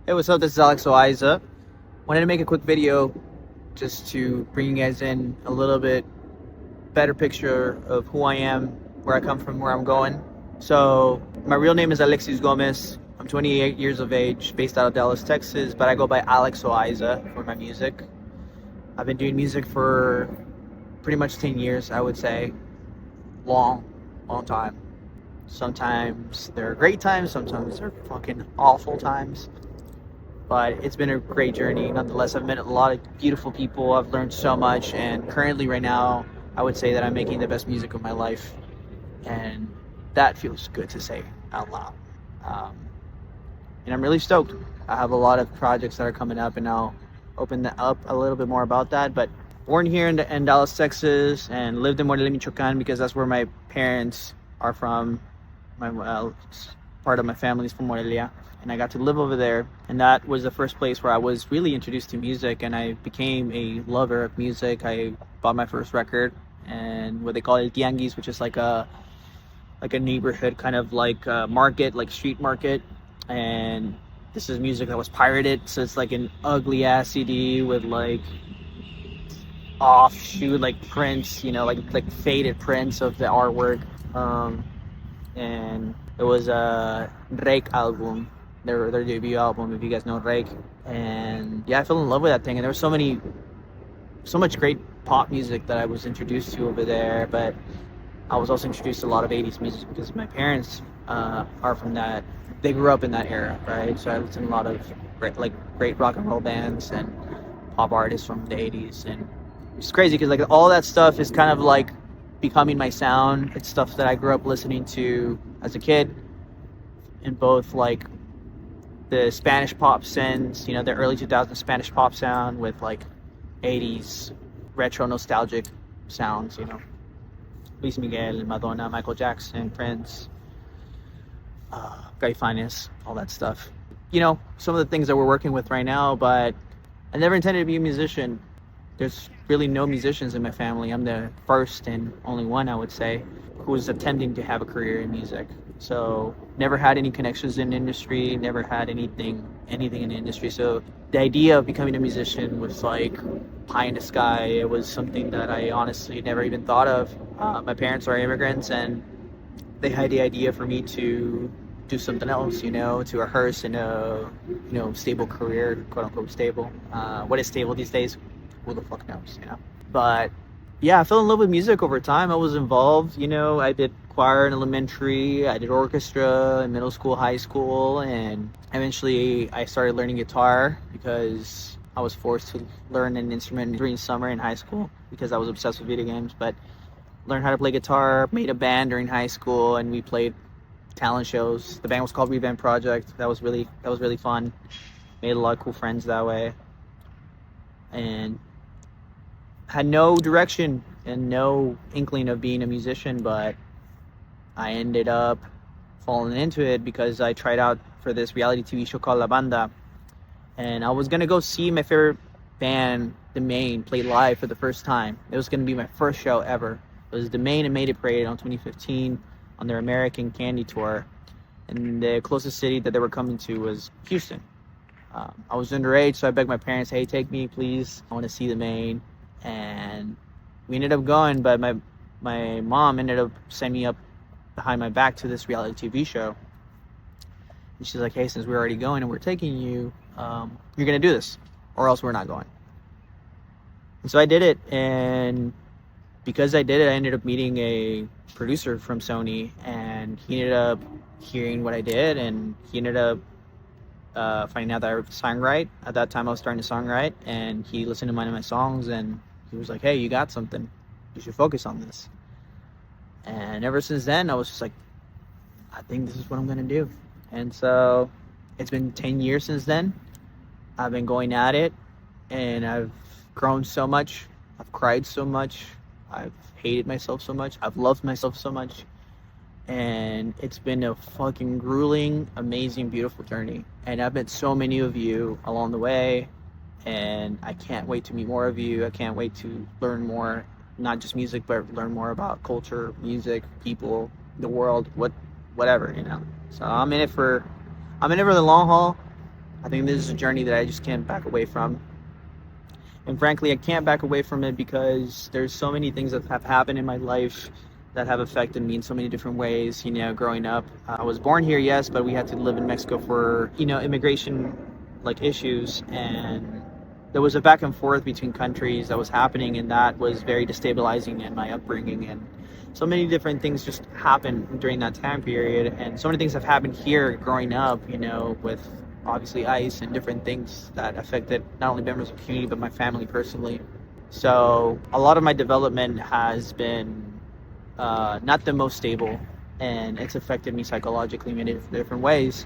Hey, what's up? This is Alex Oiza. Wanted to make a quick video just to bring you guys in a little bit better picture of who I am, where I come from, where I'm going. So, my real name is Alexis Gomez. I'm 28 years of age, based out of Dallas, Texas, but I go by Alex Oiza for my music. I've been doing music for pretty much 10 years, I would say. Long, long time. Sometimes they're great times, sometimes they're fucking awful times. But it's been a great journey nonetheless. I've met a lot of beautiful people. I've learned so much, and currently, right now, I would say that I'm making the best music of my life, and that feels good to say out loud. Um, and I'm really stoked. I have a lot of projects that are coming up, and I'll open that up a little bit more about that. But born here in Dallas, Texas, and lived in Morelia, Michoacan, because that's where my parents are from. My part of my family is from Morelia, and I got to live over there. And that was the first place where I was really introduced to music, and I became a lover of music. I bought my first record, and what they call it tianguis, which is like a neighborhood kind of like market, like street market. And this is music that was pirated, so it's like an ugly ass CD with like offshoot like prints, like faded prints of the artwork. And it was a Rake album, their debut album, if you guys know Rake. And yeah, I fell in love with that thing. And there was so much great pop music that I was introduced to over there. But I was also introduced to a lot of 80s music because my parents are from that. They grew up in that era, right? So I listened to a lot of great rock and roll bands and pop artists from the 80s. And it's crazy because like all that stuff is kind of like becoming my sound. It's stuff that I grew up listening to as a kid, in both like the Spanish pop sense, the early 2000s Spanish pop sound with like 80s retro nostalgic sounds, Luis Miguel, Madonna, Michael Jackson, Prince, Caifanes, all that stuff. Some of the things that we're working with right now, but I never intended to be a musician. There's really no musicians in my family. I'm the first and only one, I would say, who was attempting to have a career in music. So never had any connections in the industry, never had anything in the industry. So the idea of becoming a musician was like pie in the sky. It was something that I honestly never even thought of. My parents are immigrants, and they had the idea for me to do something else, to rehearse in a, stable career, quote unquote stable. What is stable these days? Who the fuck knows. But yeah, I fell in love with music over time. I was involved, I did choir in elementary, I did orchestra in middle school, high school, and eventually I started learning guitar because I was forced to learn an instrument during summer in high school because I was obsessed with video games. But learned how to play guitar, made a band during high school, and we played talent shows. The band was called Revamp Project. That was really fun. Made a lot of cool friends that way. And had no direction and no inkling of being a musician, but I ended up falling into it because I tried out for this reality TV show called La Banda, and I was gonna go see my favorite band, The Maine, play live for the first time. It was gonna be my first show ever. It was The Maine and Mayday Parade on 2015 on their American Candy Tour, and the closest city that they were coming to was Houston. I was underage, so I begged my parents, "Hey, take me, please. I want to see The Maine." And we ended up going, but my mom ended up sending me up behind my back to this reality TV show. And she's like, "Hey, since we're already going and we're taking you, you're gonna do this, or else we're not going." And so I did it, and because I did it, I ended up meeting a producer from Sony, and he ended up hearing what I did, and he ended up finding out that I songwrite. At that time, I was starting to songwrite, and he listened to one of my songs, and he was like, "Hey, you got something. You should focus on this." And ever since then, I was just like, I think this is what I'm gonna do. And so it's been 10 years since then. I've been going at it, and I've grown so much. I've cried so much. I've hated myself so much. I've loved myself so much. And it's been a fucking grueling, amazing, beautiful journey. And I've met so many of you along the way, and I can't wait to meet more of you. I can't wait to learn more, not just music, but learn more about culture, music, people, the world, whatever. So I'm in it for the long haul. I think this is a journey that I just can't back away from. And frankly, I can't back away from it because there's so many things that have happened in my life that have affected me in so many different ways. Growing up, I was born here, yes, but we had to live in Mexico for, immigration issues, and there was a back and forth between countries that was happening, and that was very destabilizing in my upbringing. And so many different things just happened during that time period, and so many things have happened here growing up, with obviously ICE and different things that affected not only members of the community but my family personally. So a lot of my development has been not the most stable, and it's affected me psychologically in many different ways.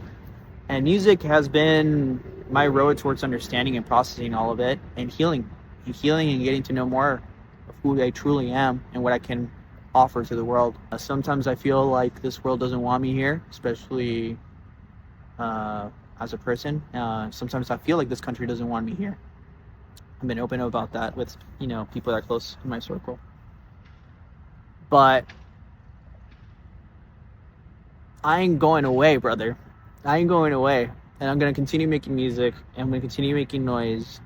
And music has been my road towards understanding and processing all of it, and healing and getting to know more of who I truly am and what I can offer to the world. Sometimes I feel like this world doesn't want me here, especially as a person. Sometimes I feel like this country doesn't want me here. I've been open about that with people that are close in my circle. But I ain't going away, brother. I ain't going away. And I'm going to continue making music, and I'm going to continue making noise,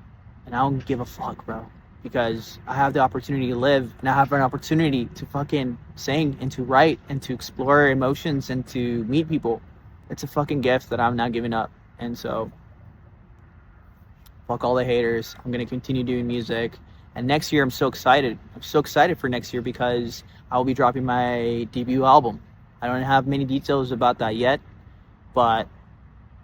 and I don't give a fuck, bro. Because I have the opportunity to live, and I have an opportunity to fucking sing and to write and to explore emotions and to meet people. It's a fucking gift that I'm not giving up. And so, fuck all the haters. I'm going to continue doing music. And next year, I'm so excited. I'm so excited for next year because I will be dropping my debut album. I don't have many details about that yet, but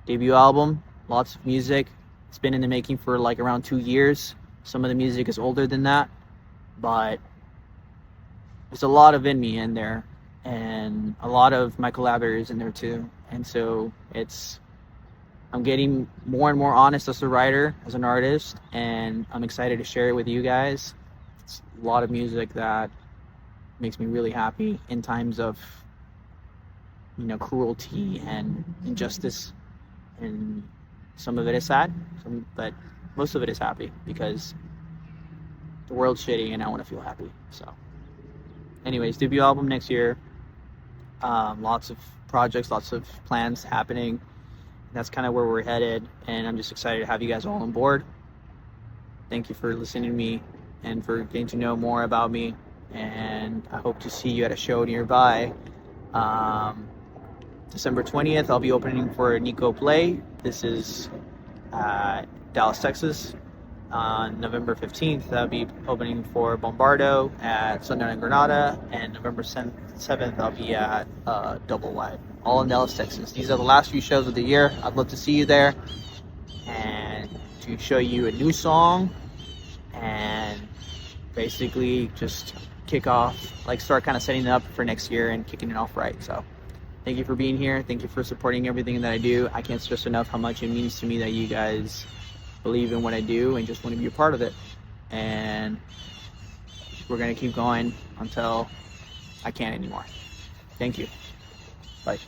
debut album, lots of music. It's been in the making for around 2 years. Some of the music is older than that, but there's a lot of in me in there, and a lot of my collaborators in there too. And so I'm getting more and more honest as a writer, as an artist, and I'm excited to share it with you guys. It's a lot of music that makes me really happy in times of cruelty and injustice. And some of it is sad, but most of it is happy because the world's shitty and I want to feel happy. So anyways, debut album next year. Lots of projects, lots of plans happening. That's kind of where we're headed, and I'm just excited to have you guys all on board. Thank you for listening to me and for getting to know more about me, and I hope to see you at a show nearby. December 20th, I'll be opening for Nico Play. This is Dallas, Texas. On November 15th, I'll be opening for Bombardo at Sundown in Granada. And November 7th, I'll be at Double Wide, all in Dallas, Texas. These are the last few shows of the year. I'd love to see you there and to show you a new song and basically just kick off, start kind of setting it up for next year and kicking it off right. So thank you for being here. Thank you for supporting everything that I do. I can't stress enough how much it means to me that you guys believe in what I do and just want to be a part of it. And we're going to keep going until I can't anymore. Thank you. Bye.